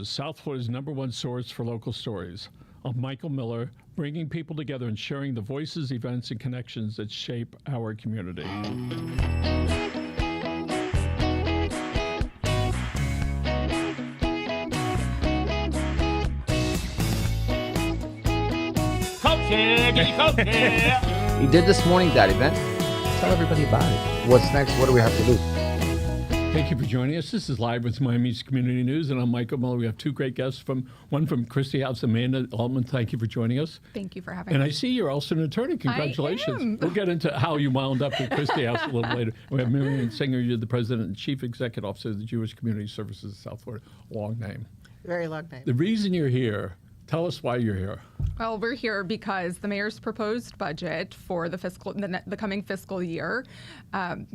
Services, South Florida's #1 source for local stories. I'm Michael Miller, bringing people together and sharing the voices, events, and connections that shape our community. You did this morning, that event. Tell everybody about it. What's next? What do we have to do? Thank you for joining us. This is Live with Miami's Community News, and I'm Michael Miller. We have two great guests, one from Christie House, Amanda Altman. Thank you for joining us. Thank you for having me. And I see you're also an attorney. Congratulations. I am. We'll get into how you wound up at Christie House a little later. We have Miriam Singer. You're the president and chief executive officer of the Jewish Community Services of South Florida. Long name. Very long name. The reason you're here, tell us why you're here. Well, we're here because the mayor's proposed budget for the coming fiscal year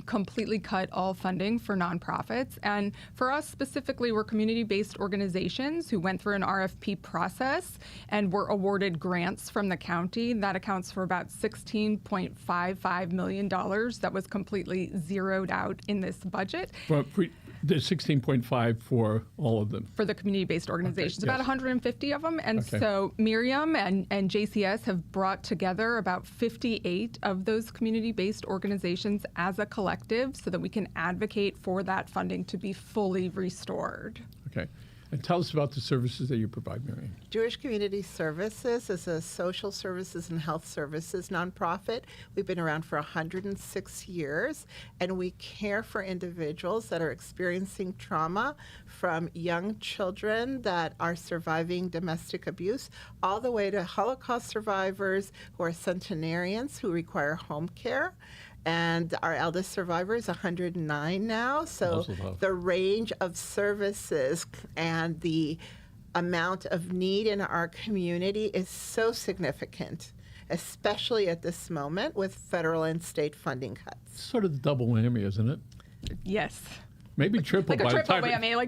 completely cut all funding for nonprofits. And for us specifically, we're community-based organizations who went through an RFP process and were awarded grants from the county. That accounts for about $16.55 million that was completely zeroed out in this budget. There's 16.5 for all of them. For the community-based organizations, okay, about 150 of them. And so Miriam and JCS have brought together about 58 of those community-based organizations as a collective so that we can advocate for that funding to be fully restored. Okay. And tell us about the services that you provide, Miriam. Jewish Community Services is a social services and health services nonprofit. We've been around for 106 years, and we care for individuals that are experiencing trauma, from young children that are surviving domestic abuse, all the way to Holocaust survivors who are centenarians who require home care. And our eldest survivor is 109 now. So the range of services and the amount of need in our community is so significant, especially at this moment with federal and state funding cuts. Sort of the double whammy, isn't it? Yes. Maybe triple. Like a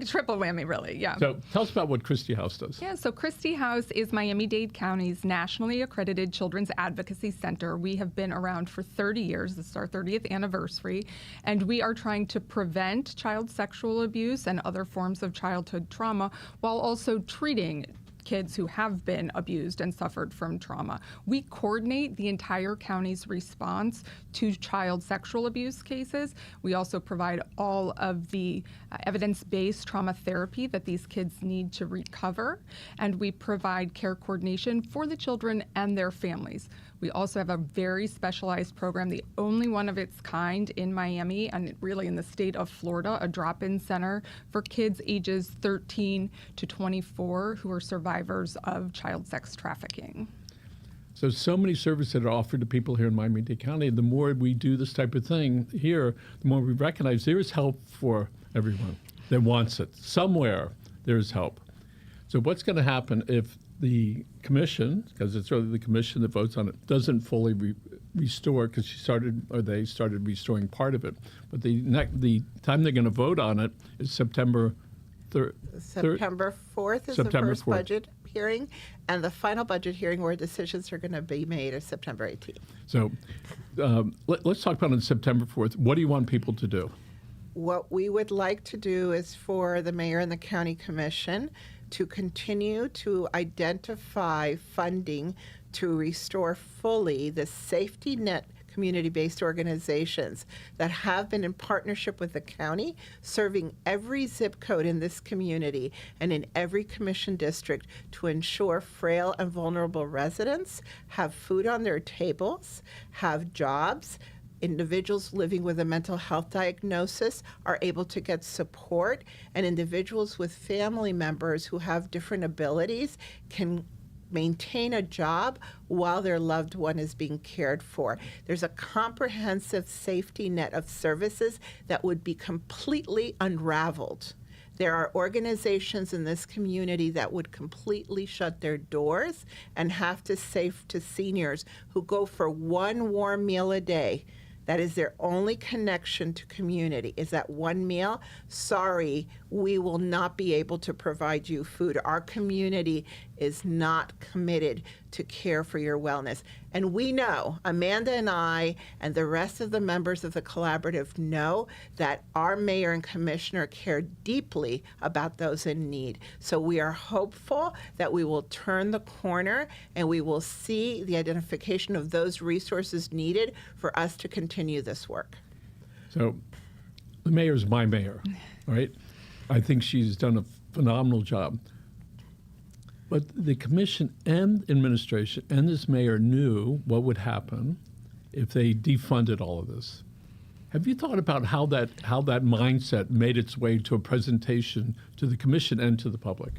triple whammy, really, yeah. So tell us about what Christie House does. Yeah, so Christie House is Miami-Dade County's nationally accredited children's advocacy center. We have been around for 30 years. This is our 30th anniversary. And we are trying to prevent child sexual abuse and other forms of childhood trauma while also treating kids who have been abused and suffered from trauma. We coordinate the entire county's response to child sexual abuse cases. We also provide all of the evidence-based trauma therapy that these kids need to recover, and we provide care coordination for the children and their families. We also have a very specialized program, the only one of its kind in Miami and really in the state of Florida, a drop-in center for kids ages 13 to 24 who are survivors of child sex trafficking. So many services that are offered to people here in Miami-Dade County. The more we do this type of thing here, the more we recognize there is help for everyone that wants it. Somewhere there is help. So what's going to happen if the commission, because it's really the commission that votes on it, doesn't fully restore, because they started restoring part of it, but the time they're going to vote on it is September 3rd. September 4th is September the first 4th. budget hearing, and the final budget hearing where decisions are going to be made is September 18th. So let's talk about on September 4th. What do you want people to do? What we would like to do is for the mayor and the county commission to continue to identify funding to restore fully the safety net community-based organizations that have been in partnership with the county, serving every zip code in this community and in every commission district to ensure frail and vulnerable residents have food on their tables, have jobs. Individuals living with a mental health diagnosis are able to get support, and individuals with family members who have different abilities can maintain a job while their loved one is being cared for. There's a comprehensive safety net of services that would be completely unraveled. There are organizations in this community that would completely shut their doors and have to say to seniors who go for one warm meal a day, that is their only connection to community, is that one meal. Sorry, we will not be able to provide you food. Our community is not committed to care for your wellness. And we know, Amanda and I and the rest of the members of the collaborative know that our mayor and commissioner care deeply about those in need. So we are hopeful that we will turn the corner and we will see the identification of those resources needed for us to continue this work. So the mayor's my mayor, all right? I think she's done a phenomenal job. But the commission and administration and this mayor knew what would happen if they defunded all of this. Have you thought about how that mindset made its way to a presentation to the commission and to the public?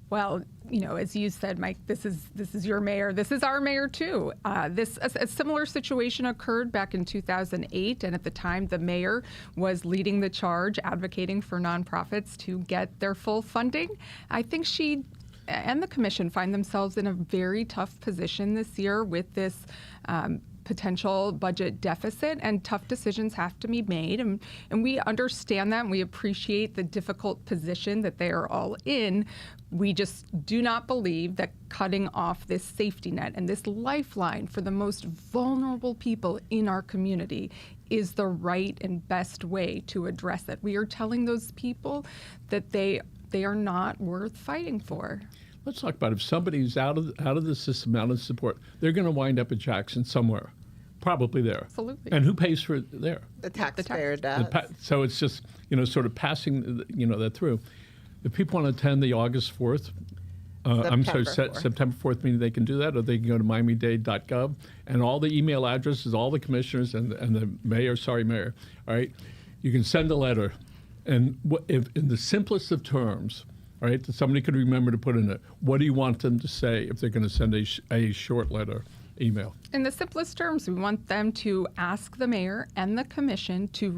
Well, as you said, Mike, this is your mayor. This is our mayor too. A similar situation occurred back in 2008, and at the time, the mayor was leading the charge, advocating for nonprofits to get their full funding. I think she and the commission find themselves in a very tough position this year with this potential budget deficit, and tough decisions have to be made. And we understand that, and we appreciate the difficult position that they are all in. We just do not believe that cutting off this safety net and this lifeline for the most vulnerable people in our community is the right and best way to address it. We are telling those people that they are not worth fighting for. Let's talk about if somebody's out of the system, out of support, they're going to wind up at Jackson somewhere, probably there. Absolutely. And who pays for it there? The taxpayer does. So it's just, sort of passing, that through. If people want to attend the August 4th, September 4th meeting, they can do that, or they can go to miami-dade.gov, and all the email addresses, all the commissioners and the mayor, all right, you can send a letter. And if in the simplest of terms, all right, that somebody could remember to put in it, what do you want them to say if they're going to send a short letter, email? In the simplest terms, we want them to ask the mayor and the commission to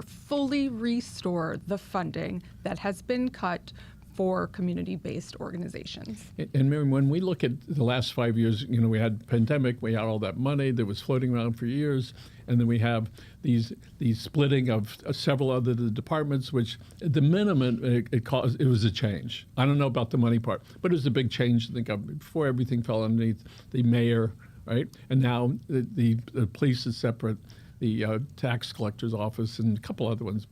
fully restore the funding that has been cut for community-based organizations. And Miriam, when we look at the last 5 years, we had pandemic, we had all that money that was floating around for years, and then we have these splitting of several other departments, which at the minimum it was a change. I don't know about the money part, but it was a big change in the government. Before, everything fell underneath the mayor, right? And now the police is separate, the tax collector's office, and a couple other ones.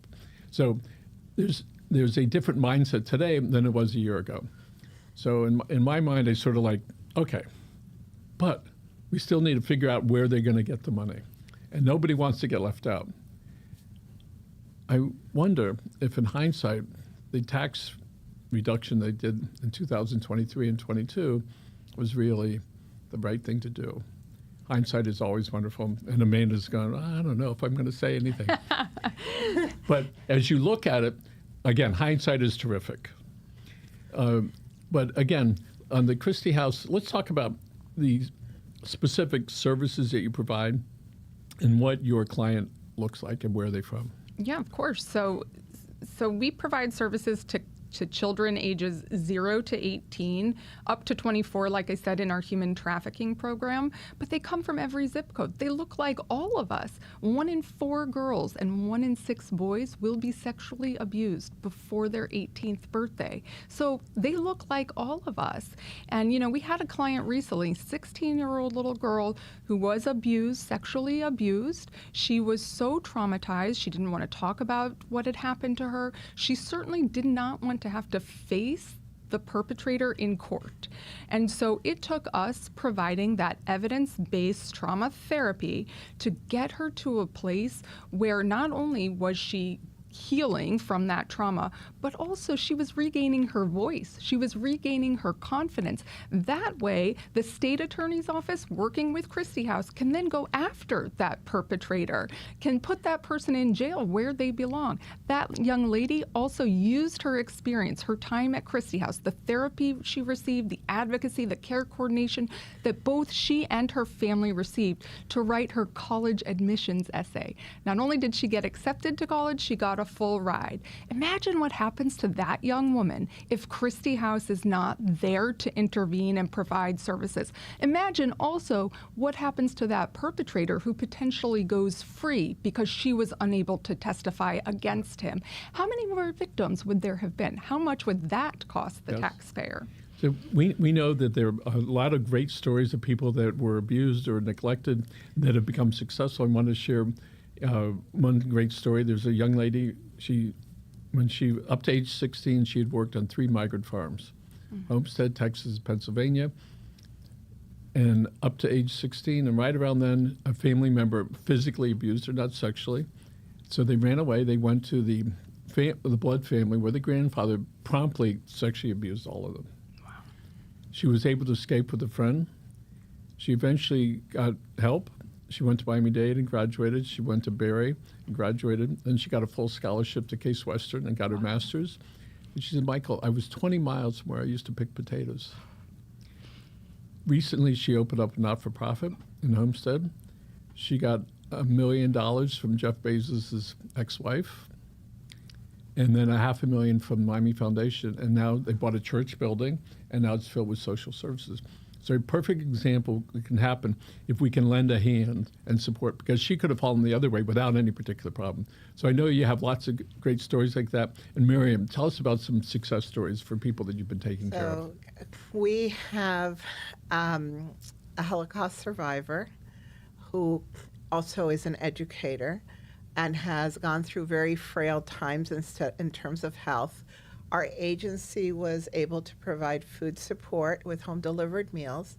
So there's a different mindset today than it was a year ago. So in my mind, I sort of like, okay, but we still need to figure out where they're going to get the money. And nobody wants to get left out. I wonder if in hindsight, the tax reduction they did in 2023 and 22 was really the right thing to do. Hindsight is always wonderful. And Amanda's going, I don't know if I'm going to say anything. But as you look at it, again, hindsight is terrific. But again, on the Christie House, let's talk about the specific services that you provide and what your client looks like and where they're from. Yeah, of course. So we provide services to children ages 0 to 18, up to 24, like I said, in our human trafficking program. But they come from every zip code. They look like all of us. 1 in 4 girls and 1 in 6 boys will be sexually abused before their 18th birthday. So they look like all of us. And, we had a client recently, 16-year-old little girl who was abused, sexually abused. She was so traumatized. She didn't want to talk about what had happened to her. She certainly did not want to have to face the perpetrator in court. And so it took us providing that evidence-based trauma therapy to get her to a place where not only was she healing from that trauma, but also she was regaining her voice. She was regaining her confidence. That way, the state attorney's office working with Christie House can then go after that perpetrator, can put that person in jail where they belong. That young lady also used her experience, her time at Christie House, the therapy she received, the advocacy, the care coordination that both she and her family received to write her college admissions essay. Not only did she get accepted to college, she got a full ride. Imagine what happens happens to that young woman if Christie House is not there to intervene and provide services? Imagine also what happens to that perpetrator who potentially goes free because she was unable to testify against him. How many more victims would there have been? How much would that cost the taxpayer? So we know that there are a lot of great stories of people that were abused or neglected that have become successful. I want to share one great story. There's a young lady, when she up to age 16, she had worked on 3 migrant farms, Homestead, Texas, Pennsylvania. And up to age 16, and right around then, a family member physically abused her, not sexually. So they ran away. They went to the blood family where the grandfather promptly sexually abused all of them. Wow. She was able to escape with a friend. She eventually got help. She went to Miami-Dade and graduated. She went to Barry and graduated. Then she got a full scholarship to Case Western and got her master's. And she said, Michael, I was 20 miles from where I used to pick potatoes. Recently, she opened up a not-for-profit in Homestead. She got $1 million from Jeff Bezos' ex-wife, and then $500,000 from Miami Foundation. And now they bought a church building, and now it's filled with social services. So a perfect example that can happen if we can lend a hand and support, because she could have fallen the other way without any particular problem. So I know you have lots of great stories like that. And Miriam, tell us about some success stories for people that you've been taking care of. We have a Holocaust survivor who also is an educator and has gone through very frail times in terms of health. Our agency was able to provide food support with home-delivered meals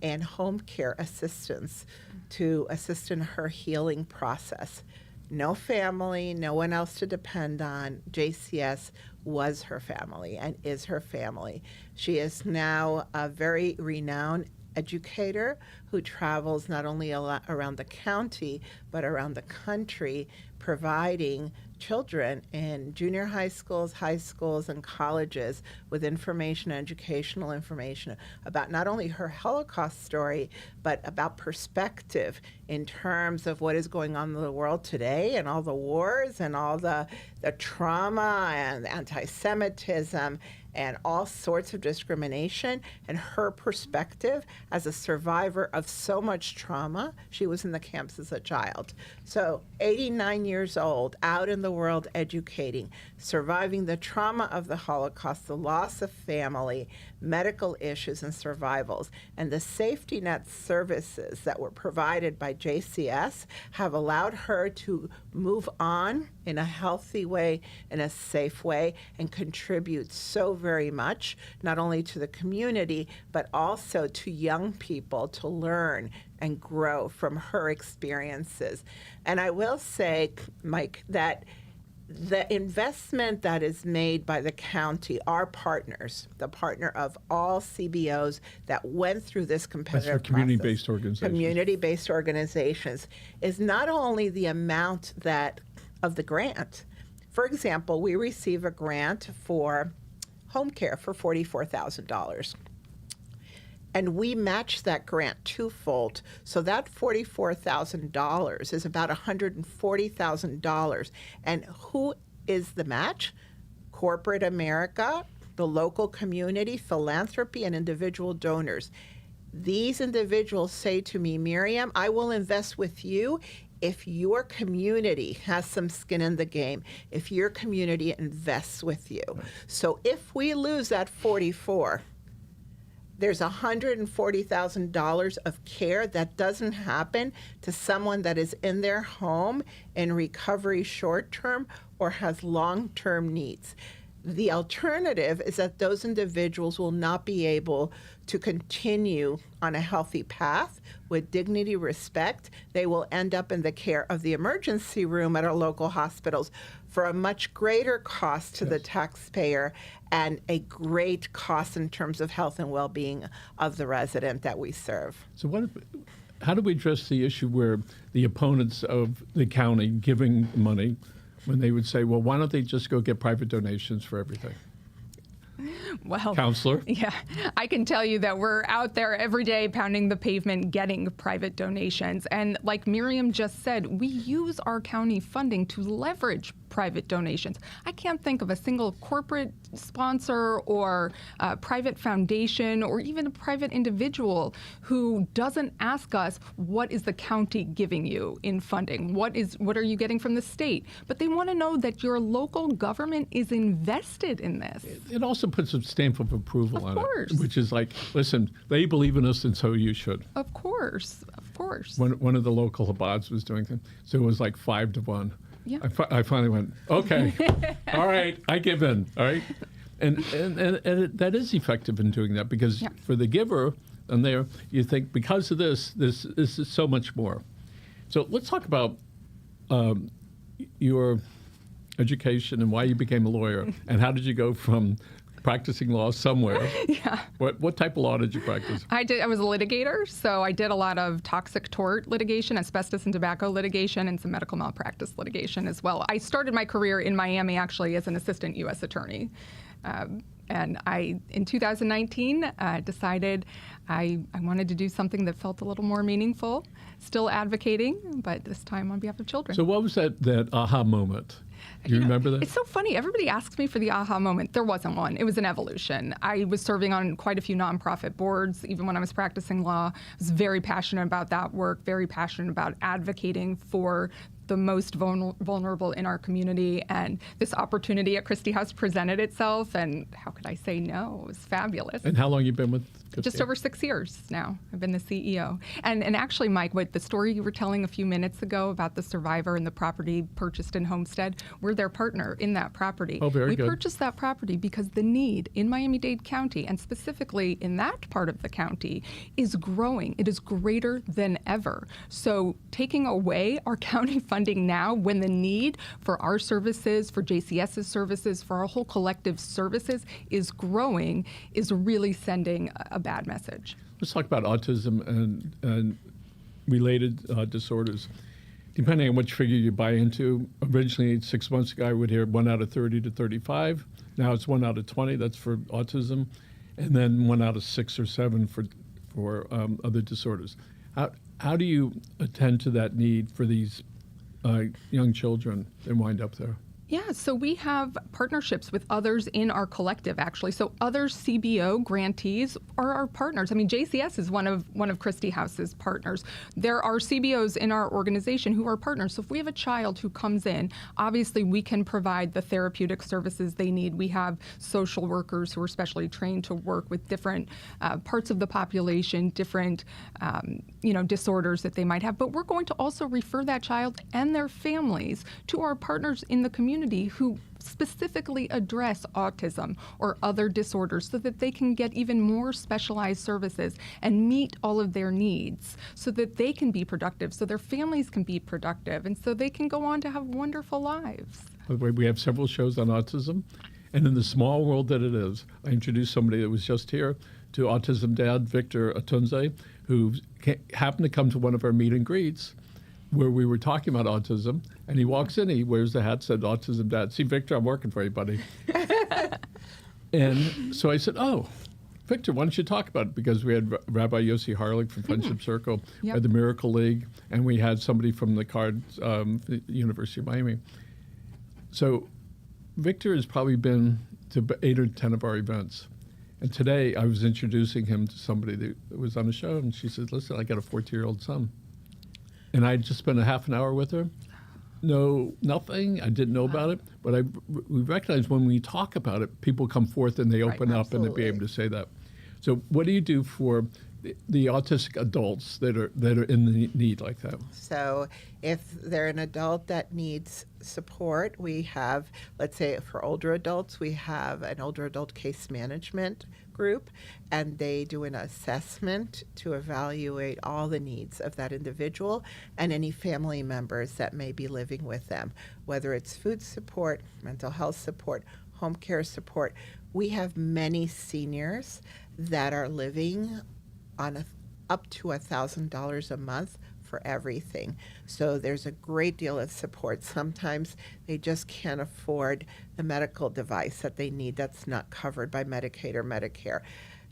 and home care assistance to assist in her healing process. No family, no one else to depend on. JCS was her family and is her family. She is now a very renowned educator who travels not only around the county, but around the country, providing children in junior high schools, and colleges with educational information about not only her Holocaust story, but about perspective in terms of what is going on in the world today and all the wars and all the trauma and anti-Semitism and all sorts of discrimination, and her perspective as a survivor of so much trauma. She was in the camps as a child. So 89 years old, out in the world educating, surviving the trauma of the Holocaust, the loss of family, medical issues and survivals, and the safety net services that were provided by JCS have allowed her to move on in a healthy way, in a safe way, and contribute so very much, not only to the community, but also to young people to learn and grow from her experiences. And I will say, Mike, that the investment that is made by the county, our partners, the partner of all CBOs that went through this competitive process, community-based organizations. Community-based organizations, is not only the amount of the grant. For example, we receive a grant for home care for $44,000. And we match that grant twofold. So that $44,000 is about $140,000. And who is the match? Corporate America, the local community, philanthropy, and individual donors. These individuals say to me, Miriam, I will invest with you if your community has some skin in the game, if your community invests with you. Right. So if we lose that 44, there's $140,000 of care that doesn't happen to someone that is in their home in recovery short-term or has long-term needs. The alternative is that those individuals will not be able to continue on a healthy path with dignity, respect. They will end up in the care of the emergency room at our local hospitals for a much greater cost to the taxpayer and a great cost in terms of health and well-being of the resident that we serve. So how do we address the issue where the opponents of the county giving money, when they would say, well, why don't they just go get private donations for everything? Well, Counselor? Yeah, I can tell you that we're out there every day pounding the pavement getting private donations. And like Miriam just said, we use our county funding to leverage private donations. I can't think of a single corporate sponsor or private foundation or even a private individual who doesn't ask us, what is the county giving you in funding? What are you getting from the state? But they want to know that your local government is invested in this. It also puts a stamp of approval on course. it, which is like, listen, they believe in us, and so you should. Of course, of course. One of the local abads was doing it, so it was like 5-1. Yeah. I finally went, okay, all right, I give in, all right? And that is effective in doing that, because for the giver, and there, you think, because of this is so much more. So let's talk about your education and why you became a lawyer, and how did you go from practicing law somewhere? Yeah. What type of law did you practice? I was a litigator, so I did a lot of toxic tort litigation, asbestos and tobacco litigation, and some medical malpractice litigation as well. I started my career in Miami, actually, as an assistant U.S. attorney. And in 2019, decided I wanted to do something that felt a little more meaningful, still advocating, but this time on behalf of children. So what was that aha moment? Do you remember that? It's so funny. Everybody asks me for the aha moment. There wasn't one. It was an evolution. I was serving on quite a few nonprofit boards, even when I was practicing law. I was very passionate about that work, very passionate about advocating for the most vulnerable in our community. And this opportunity at Christie House presented itself, and how could I say no? It was fabulous. And how long you been with Christie? Just over 6 years now. I've been the CEO. And actually, Mike, what the story you were telling a few minutes ago about the survivor and the property purchased in Homestead, we're their partner in that property. Oh, very good. We purchased that property because the need in Miami-Dade County, and specifically in that part of the county, is growing. It is greater than ever. So taking away our county funding now, when the need for our services, for JCS's services, for our whole collective services is growing, is really sending a bad message. Let's talk about autism and related disorders. Depending on which figure you buy into, originally 6 months ago I would hear 1 out of 30 to 35. Now it's 1 out of 20. That's for autism, and then 1 out of 6 or 7 for other disorders. How do you attend to that need for these young children that wind up there? Yeah, so we have partnerships with others in our collective, actually. So other CBO grantees are our partners. I mean, JCS is one of Christie House's partners. There are CBOs in our organization who are partners. So if we have a child who comes in, obviously we can provide the therapeutic services they need. We have social workers who are specially trained to work with different parts of the population, different disorders that they might have. But we're going to also refer that child and their families to our partners in the community who specifically address autism or other disorders, so that they can get even more specialized services and meet all of their needs, so that they can be productive, so their families can be productive, and so they can go on to have wonderful lives. By the way, we have several shows on autism, and in the small world that it is, I introduced somebody that was just here to autism dad, Victor Atunze, who happened to come to one of our meet and greets where we were talking about autism, and he walks in, he wears the hat, said, "Autism Dad." "See, Victor, I'm working for you, buddy." And so I said, "Oh, Victor, why don't you talk about it?" Because we had Rabbi Yossi Harlig from Friendship Circle, Yep. at the Miracle League, and we had somebody from the the University of Miami. So Victor has probably been to 8 or 10 of our events. And today I was introducing him to somebody that was on the show, and she said, "Listen, I got a 14-year-old son." And I just spent a half an hour with her. No, nothing. I didn't know about it. But we recognize when we talk about it, people come forth and they open up and they be able to say that. So what do you do for the autistic adults that are in the need like that? So if they're an adult that needs support, we have, let's say for older adults, we have an older adult case management group, and they do an assessment to evaluate all the needs of that individual and any family members that may be living with them, whether it's food support, mental health support, home care support. We have many seniors that are living on up to $1,000 a month for everything. So there's a great deal of support. Sometimes they just can't afford the medical device that they need that's not covered by Medicaid or Medicare.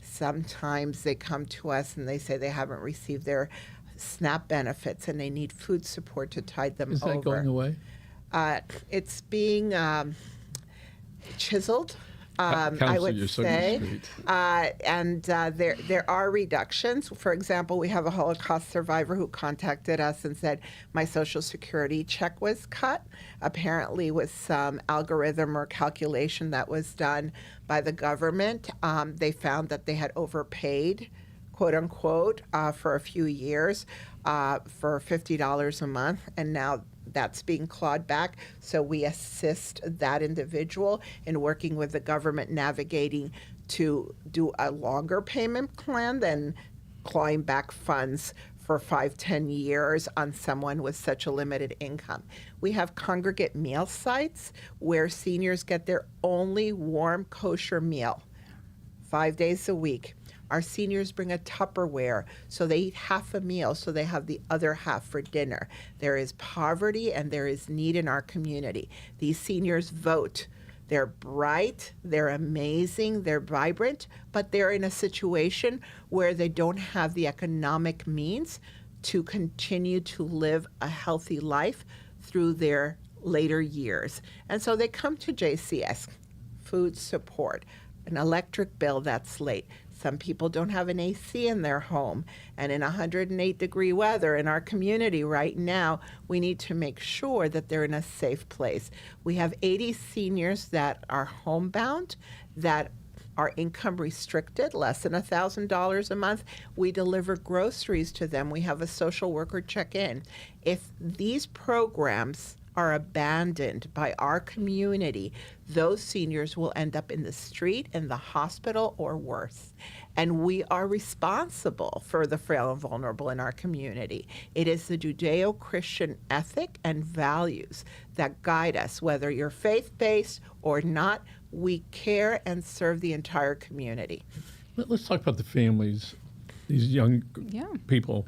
Sometimes they come to us and they say they haven't received their SNAP benefits and they need food support to tide them over. Is that going away? It's being chiseled. I Counselor, would you're so say, discreet. and there are reductions. For example, we have a Holocaust survivor who contacted us and said, my Social Security check was cut, apparently with some algorithm or calculation that was done by the government. They found that they had overpaid, quote unquote, for a few years for $50 a month, and now that's being clawed back. So we assist that individual in working with the government navigating to do a longer payment plan than clawing back funds for 5-10 years on someone with such a limited income. We have congregate meal sites where seniors get their only warm kosher meal 5 days a week. Our seniors bring a Tupperware, so they eat half a meal, so they have the other half for dinner. There is poverty and there is need in our community. These seniors vote. They're bright, they're amazing, they're vibrant, but they're in a situation where they don't have the economic means to continue to live a healthy life through their later years. And so they come to JCS, food support, an electric bill that's late. Some people don't have an AC in their home. And in 108-degree weather in our community right now, we need to make sure that they're in a safe place. We have 80 seniors that are homebound, that are income restricted, less than $1,000 a month. We deliver groceries to them. We have a social worker check in. If these programs are abandoned by our community, those seniors will end up in the street, in the hospital, or worse. And we are responsible for the frail and vulnerable in our community. It is the Judeo-Christian ethic and values that guide us. Whether you're faith-based or not, we care and serve the entire community. Let's talk about the families, these young people.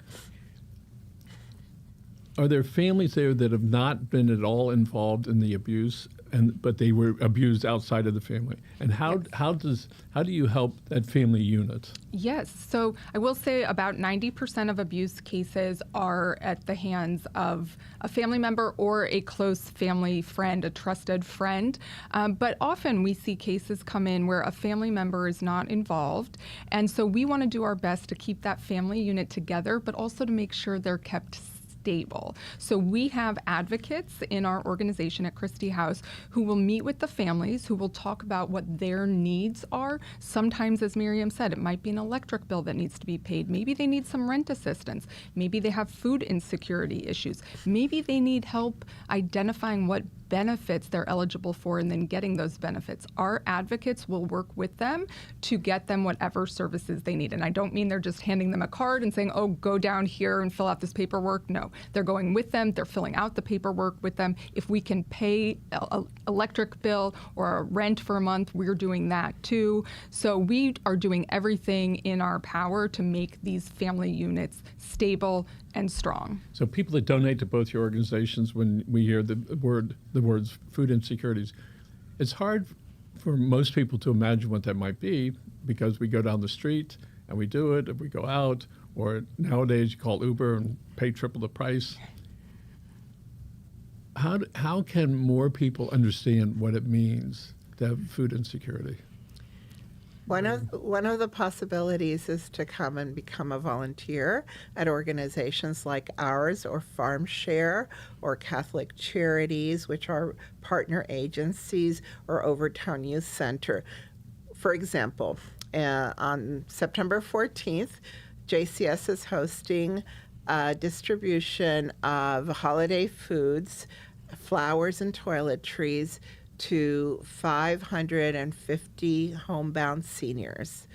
Are there families there that have not been at all involved in the abuse, but they were abused outside of the family? And how do you help that family unit? Yes. So I will say about 90% of abuse cases are at the hands of a family member or a close family friend, a trusted friend. But often we see cases come in where a family member is not involved. And so we want to do our best to keep that family unit together, but also to make sure they're kept stable. So we have advocates in our organization at Christie House who will meet with the families, who will talk about what their needs are. Sometimes, as Miriam said, it might be an electric bill that needs to be paid. Maybe they need some rent assistance. Maybe they have food insecurity issues. Maybe they need help identifying what benefits they're eligible for and then getting those benefits. Our advocates will work with them to get them whatever services they need. And I don't mean they're just handing them a card and saying, oh, go down here and fill out this paperwork. No, they're going with them. They're filling out the paperwork with them. If we can pay an electric bill or a rent for a month, we're doing that too. So we are doing everything in our power to make these family units stable and strong. So people that donate to both your organizations, when we hear the words food insecurities, it's hard for most people to imagine what that might be, because we go down the street and we do it, and we go out, or nowadays you call Uber and pay triple the price. How can more people understand what it means to have food insecurity? One of the possibilities is to come and become a volunteer at organizations like ours, or Farm Share, or Catholic Charities, which are partner agencies, or Overtown Youth Center. For example, on September 14th, JCS is hosting a distribution of holiday foods, flowers, and toiletries to 550 homebound seniors.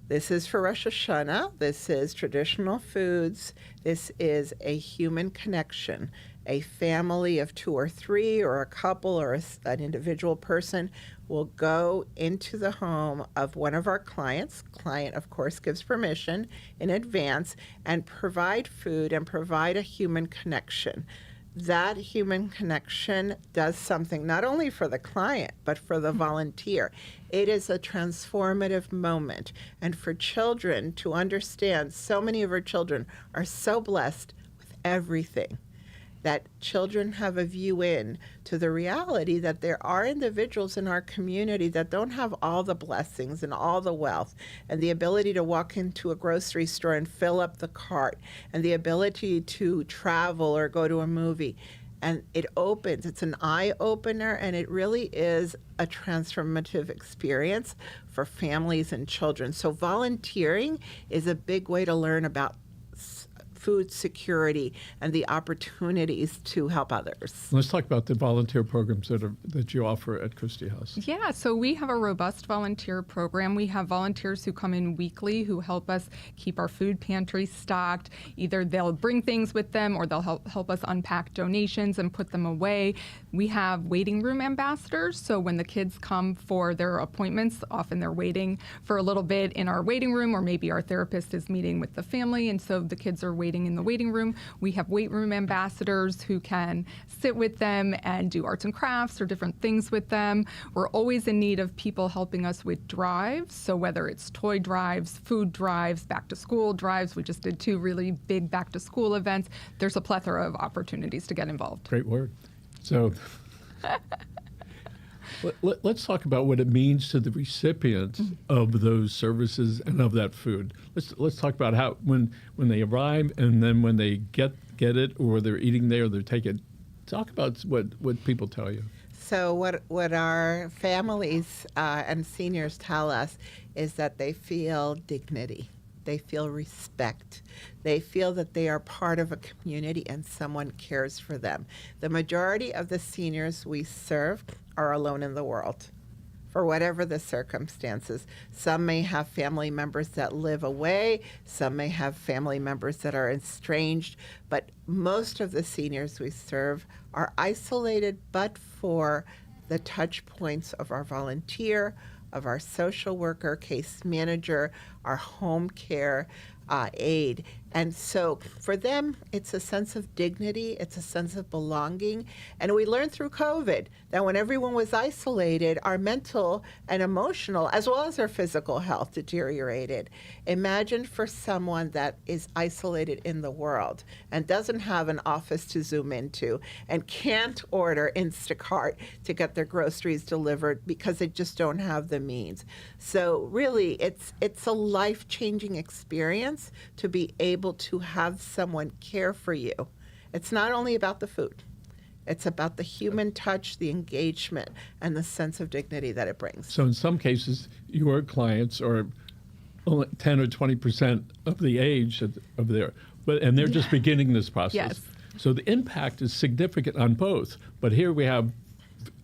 This is for Rosh Hashanah. This is traditional foods. This is a human connection. A family of 2 or 3, or a couple, or an individual person will go into the home of one of our clients. Client, of course, gives permission in advance, and provide food and provide a human connection. That human connection does something not only for the client, but for the volunteer. It is a transformative moment. And for children to understand, so many of our children are so blessed with everything. that children have a view in to the reality that there are individuals in our community that don't have all the blessings and all the wealth and the ability to walk into a grocery store and fill up the cart and the ability to travel or go to a movie. And it's an eye opener, and it really is a transformative experience for families and children. So volunteering is a big way to learn about food security and the opportunities to help others. Let's talk about the volunteer programs that you offer at Christie House. Yeah, so we have a robust volunteer program. We have volunteers who come in weekly who help us keep our food pantry stocked. Either they'll bring things with them or they'll help us unpack donations and put them away. We have waiting room ambassadors, so when the kids come for their appointments, often they're waiting for a little bit in our waiting room, or maybe our therapist is meeting with the family, and so the kids are waiting in the waiting room. We have weight room ambassadors who can sit with them and do arts and crafts or different things with them. We're always in need of people helping us with drives, so whether it's toy drives, food drives, back to school drives. We just did 2 really big back to school events. There's a plethora of opportunities to get involved. Great word. So let's talk about what it means to the recipients of those services and of that food. Let's talk about how when they arrive and then when they get it, or they're eating there or they're taking. Talk about what people tell you. So what our families and seniors tell us is that they feel dignity. They feel respect. They feel that they are part of a community and someone cares for them. The majority of the seniors we serve are alone in the world, for whatever the circumstances. Some may have family members that live away. Some may have family members that are estranged. But most of the seniors we serve are isolated, but for the touch points of our volunteer, of our social worker, case manager, our home care aide. And so for them, it's a sense of dignity, it's a sense of belonging. And we learned through COVID that when everyone was isolated, our mental and emotional, as well as our physical health, deteriorated. Imagine for someone that is isolated in the world and doesn't have an office to Zoom into and can't order Instacart to get their groceries delivered because they just don't have the means. So really, it's a life-changing experience to be able to have someone care for you. It's not only about the food. It's about the human touch, the engagement, and the sense of dignity that it brings. So in some cases, your clients are only 10 or 20% of the age of their, and they're just beginning this process. Yes. So the impact is significant on both. But here we have,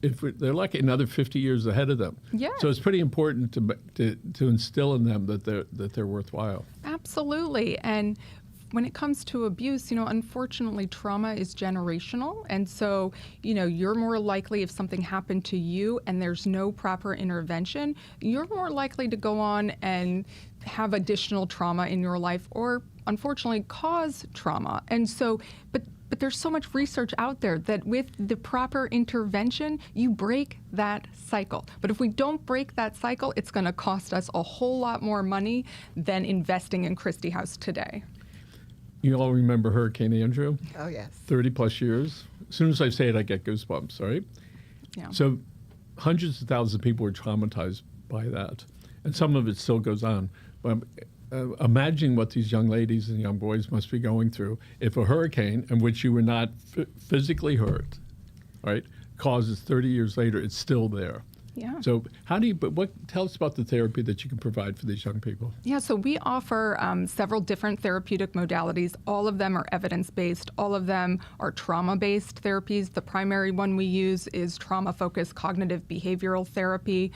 if they're lucky, another 50 years ahead of them. Yeah. So it's pretty important to instill in them that they're worthwhile. Absolutely. And when it comes to abuse, unfortunately, trauma is generational. And so, you're more likely, if something happened to you and there's no proper intervention, you're more likely to go on and have additional trauma in your life, or unfortunately cause trauma. And so, but there's so much research out there that with the proper intervention, you break that cycle. But if we don't break that cycle, it's going to cost us a whole lot more money than investing in Christie House today. You all remember Hurricane Andrew? Oh, yes. 30 plus years. As soon as I say it, I get goosebumps, right? Yeah. So hundreds of thousands of people were traumatized by that. And some of it still goes on. But imagine what these young ladies and young boys must be going through if a hurricane, in which you were not physically hurt, right, causes 30 years later, it's still there. Yeah. So tell us about the therapy that you can provide for these young people. Yeah, so we offer several different therapeutic modalities. All of them are evidence-based. All of them are trauma-based therapies. The primary one we use is trauma-focused cognitive behavioral therapy.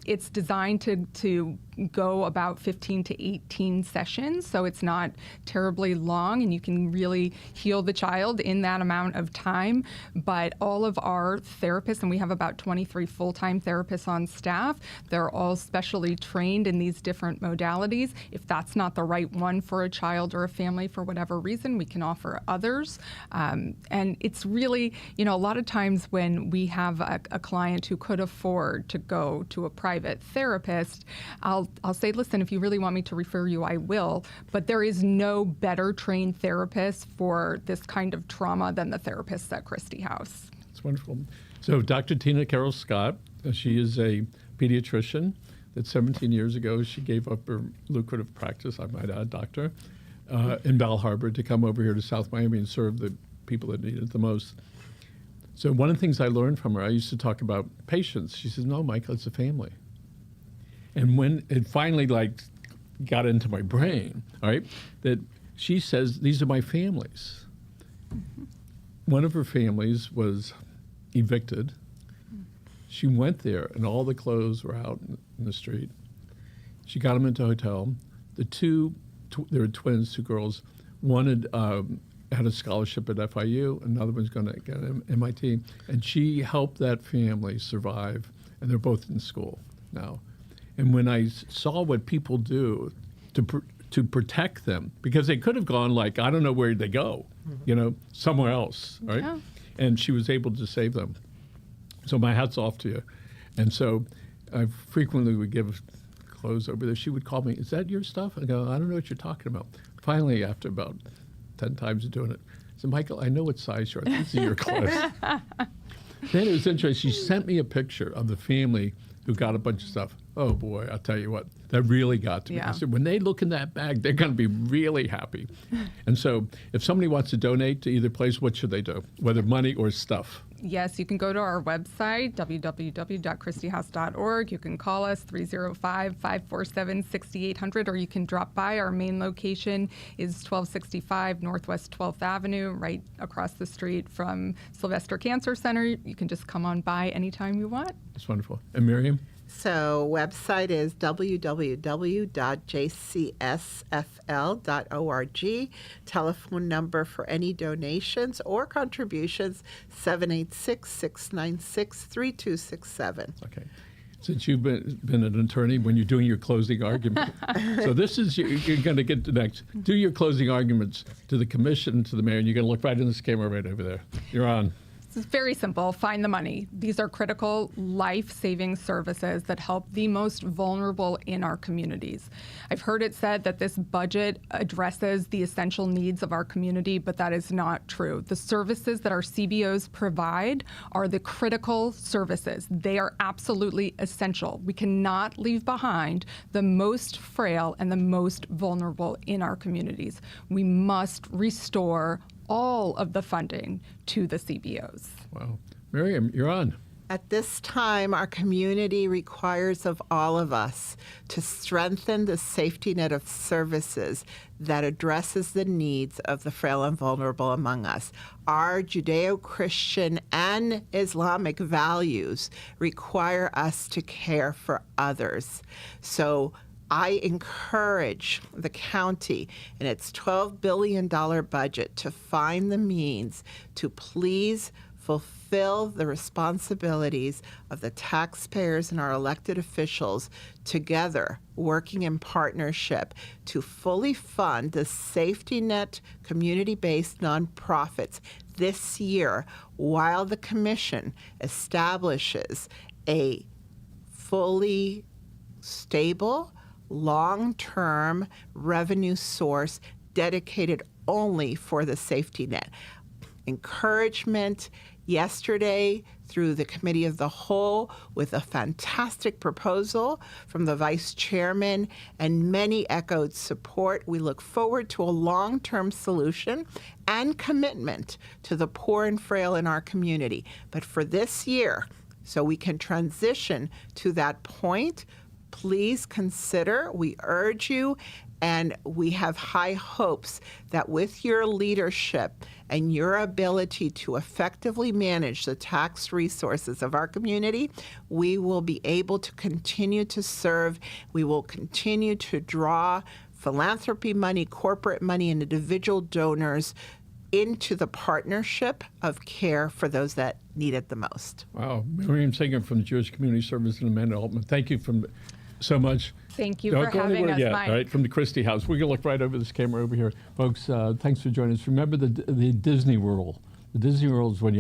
It's designed to go about 15 to 18 sessions, so it's not terribly long, and you can really heal the child in that amount of time. But all of our therapists, and we have about 23 full-time therapists on staff, they're all specially trained in these different modalities. If that's not the right one for a child or a family for whatever reason, we can offer others. And it's really, a lot of times when we have a client who could afford to go to a private therapist, I'll I'll say, listen, if you really want me to refer you, I will. But there is no better trained therapist for this kind of trauma than the therapists at Christie House. It's wonderful. So Dr. Tina Carroll Scott, she is a pediatrician that 17 years ago she gave up her lucrative practice, I might add, doctor, in Bal Harbour to come over here to South Miami and serve the people that need it the most. So one of the things I learned from her, I used to talk about patients. She says, no, Michael, it's a family. And when it finally got into my brain, all right, that she says, these are my families. Mm-hmm. One of her families was evicted. She went there, and all the clothes were out in the street. She got them into a hotel. There were twins, 2 girls. One had a scholarship at FIU. Another one's going to get an MIT. And she helped that family survive, and they're both in school now. And when I saw what people do to protect them, because they could have gone I don't know where they go, somewhere else, right? Yeah. And she was able to save them. So my hat's off to you. And so I frequently would give clothes over there. She would call me, is that your stuff? I go, I don't know what you're talking about. Finally, after about 10 times of doing it, I said, Michael, I know what size you are. These are your clothes. Then it was interesting. She sent me a picture of the family who got a bunch of stuff. Oh, boy, I'll tell you what, that really got to me. Yeah. I said, when they look in that bag, they're going to be really happy. And so if somebody wants to donate to either place, what should they do, whether money or stuff? Yes, you can go to our website, www.christiehouse.org. You can call us, 305-547-6800, or you can drop by. Our main location is 1265 Northwest 12th Avenue, right across the street from Sylvester Cancer Center. You can just come on by anytime you want. That's wonderful. And Miriam? So website is www.jcsfl.org. Telephone number for any donations or contributions, 786-696-3267. Okay. Since you've been an attorney, when you're doing your closing argument, so this is, you're going to get to next. Do your closing arguments to the commission, to the mayor, and you're going to look right in this camera right over there. You're on. It's very simple. Find the money. These are critical life-saving services that help the most vulnerable in our communities. I've heard it said that this budget addresses the essential needs of our community, but that is not true. The services that our CBOs provide are the critical services. They are absolutely essential. We cannot leave behind the most frail and the most vulnerable in our communities. We must restore all of the funding to the CBOs. Wow. Miriam, you're on. At this time, our community requires of all of us to strengthen the safety net of services that addresses the needs of the frail and vulnerable among us. Our Judeo-Christian and Islamic values require us to care for others. So I encourage the county in its $12 billion budget to find the means to please fulfill the responsibilities of the taxpayers and our elected officials together, working in partnership to fully fund the safety net community-based nonprofits this year, while the commission establishes a fully stable, long-term revenue source dedicated only for the safety net. Encouragement yesterday through the Committee of the Whole with a fantastic proposal from the Vice Chairman, and many echoed support. We look forward to a long-term solution and commitment to the poor and frail in our community. But for this year, so we can transition to that point, please consider, we urge you, and we have high hopes that with your leadership and your ability to effectively manage the tax resources of our community, we will be able to continue to serve. We will continue to draw philanthropy money, corporate money, and individual donors into the partnership of care for those that need it the most. Wow. Miriam Singer from the Jewish Community Service and Amanda Altman. Thank you so much. Thank you Don't for go having anywhere us, yet, Mike. all right, from the Christie House. We're going to look right over this camera over here. Folks, thanks for joining us. Remember the Disney World. The Disney World is when you